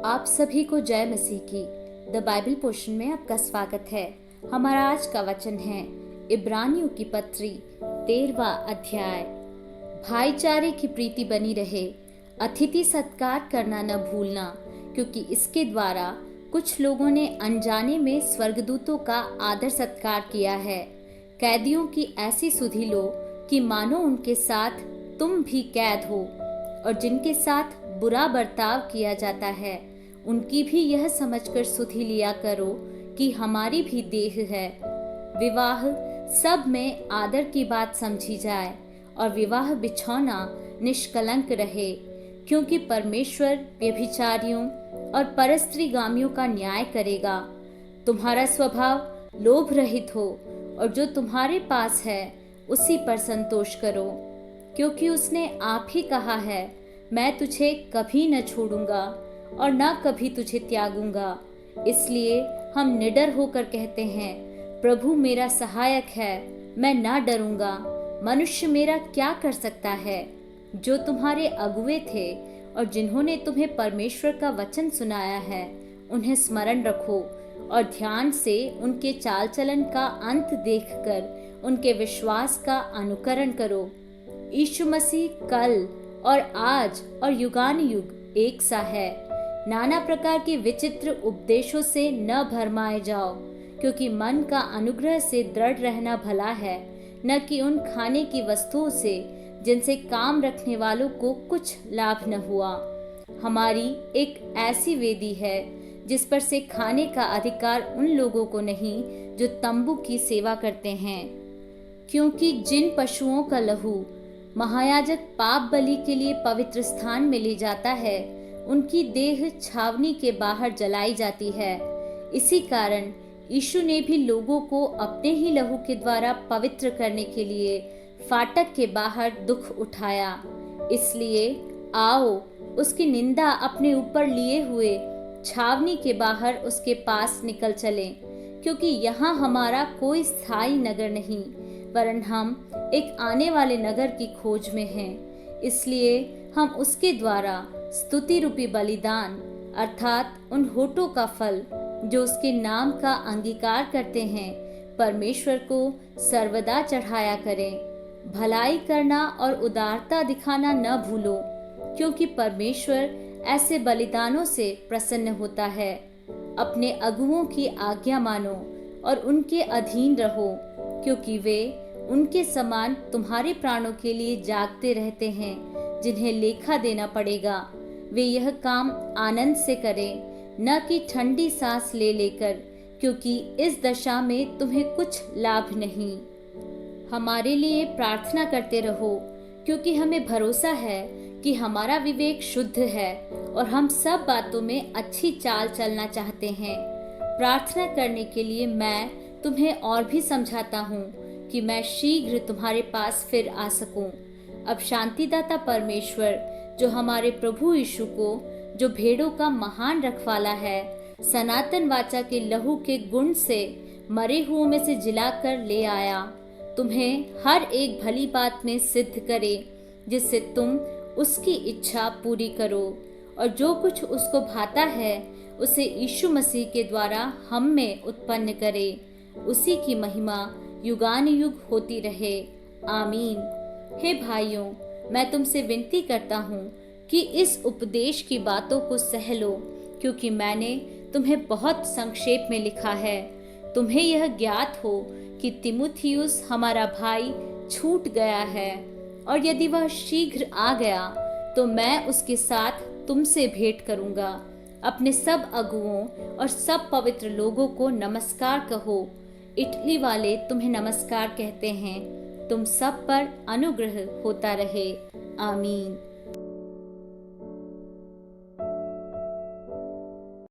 आप सभी को जय मसीह की। द बाइबल पोर्शन में आपका स्वागत है। हमारा आज का वचन है इब्रानियों की पत्री 13वां अध्याय। भाईचारे की प्रीति बनी रहे, अतिथि सत्कार करना न भूलना, क्योंकि इसके द्वारा कुछ लोगों ने अनजाने में स्वर्गदूतों का आदर सत्कार किया है। कैदियों की ऐसी सुधि लो कि मानो उनके साथ तुम भी कैद हो, और जिनके साथ बुरा बर्ताव किया जाता है उनकी भी यह समझकर सुधि लिया करो कि हमारी भी देह है। विवाह सब में आदर की बात समझी जाए और विवाह बिछौना निष्कलंक रहे, क्योंकि परमेश्वर व्यभिचारियों और परस्त्रीगामियों का न्याय करेगा। तुम्हारा स्वभाव लोभ रहित हो और जो तुम्हारे पास है उसी पर संतोष करो, क्योंकि उसने आप ही कहा है, मैं तुझे कभी न छोड़ूंगा और न कभी तुझे त्यागूंगा। इसलिए हम निडर होकर कहते हैं, प्रभु मेरा सहायक है, मैं ना डरूंगा। मनुष्य मेरा क्या कर सकता है? जो तुम्हारे अगुए थे और जिन्होंने तुम्हें परमेश्वर का वचन सुनाया है, उन्हें स्मरण रखो और ध्यान से उनके चाल चलन का अंत देखकर उनके विश्वास का अनुकरण करो। यीशु मसीह कल और आज और युगानुयुग एक सा है। नाना प्रकार के विचित्र उपदेशों से न भरमाए जाओ, क्योंकि मन का अनुग्रह से दृढ़ रहना भला है, न कि उन खाने की वस्तुओं से जिनसे काम रखने वालों को कुछ लाभ न हुआ। हमारी एक ऐसी वेदी है जिस पर से खाने का अधिकार उन लोगों को नहीं जो तंबू की सेवा करते हैं, क्योंकि जिन पशुओं का लहू महायाजक पाप बलि के लिए पवित्र स्थान में ले जाता है, उनकी देह छावनी के बाहर जलाई जाती है। इसी कारण यीशु ने भी लोगों को अपने ही लहू के द्वारा पवित्र करने के लिए फाटक के बाहर दुख उठाया। इसलिए आओ उसकी निंदा अपने ऊपर लिए हुए छावनी के बाहर उसके पास निकल चलें, क्योंकि यहाँ हमारा कोई स्थायी नगर नहीं, वरन हम एक आने वाले नगर की खोज में हैं। इसलिए हम उसके द्वारा स्तुति रूपी बलिदान अर्थात उन होठों का फल जो उसके नाम का अंगीकार करते हैं, परमेश्वर को सर्वदा चढ़ाया करें। भलाई करना और उदारता दिखाना न भूलो, क्योंकि परमेश्वर ऐसे बलिदानों से प्रसन्न होता है। अपने अगुओं की आज्ञा मानो और उनके अधीन रहो, क्योंकि वे उनके समान तुम्हारे प्राणों के लिए जागते रहते हैं, जिन्हें लेखा देना पड़ेगा। वे यह काम आनंद से करें, न कि ठंडी सांस ले लेकर, क्योंकि इस दशा में तुम्हें कुछ लाभ नहीं। हमारे लिए प्रार्थना करते रहो, क्योंकि हमें भरोसा है कि हमारा विवेक शुद्ध है और हम सब बातों में अच्छी चाल चलना चाहते हैं। प्रार्थना करने के लिए मैं तुम्हें और भी समझाता हूँ कि मैं शीघ्र तुम्हारे पास फिर आ सकूं। अब शांतिदाता परमेश्वर, जो हमारे प्रभु यीशु को, जो भेड़ों का महान रखवाला है, सनातन वाचा के लहू के गुण से मरे हुओं में से जिलाकर ले आया, तुम्हें हर एक भली बात में सिद्ध करे, जिससे तुम उसकी इच्छा पूरी करो, और जो कुछ उसको भाता है उसे यीशु मसीह के द्वारा हम में उत्पन्न करे। उसी की महिमा युगानुयुग होती रहे। आमीन। हे भाइयों, मैं तुमसे विनती करता हूँ कि इस उपदेश की बातों को सह लो, क्योंकि मैंने तुम्हें बहुत संक्षेप में लिखा है। तुम्हें यह ज्ञात हो कि तीमुथियुस हमारा भाई छूट गया है, और यदि वह शीघ्र आ गया तो मैं उसके साथ तुमसे भेंट करूँगा। अपने सब अगुओं और सब पवित्र लोगों को नमस्कार कहो। इटली वाले तुम्हें नमस्कार कहते हैं। तुम सब पर अनुग्रह होता रहे। आमीन।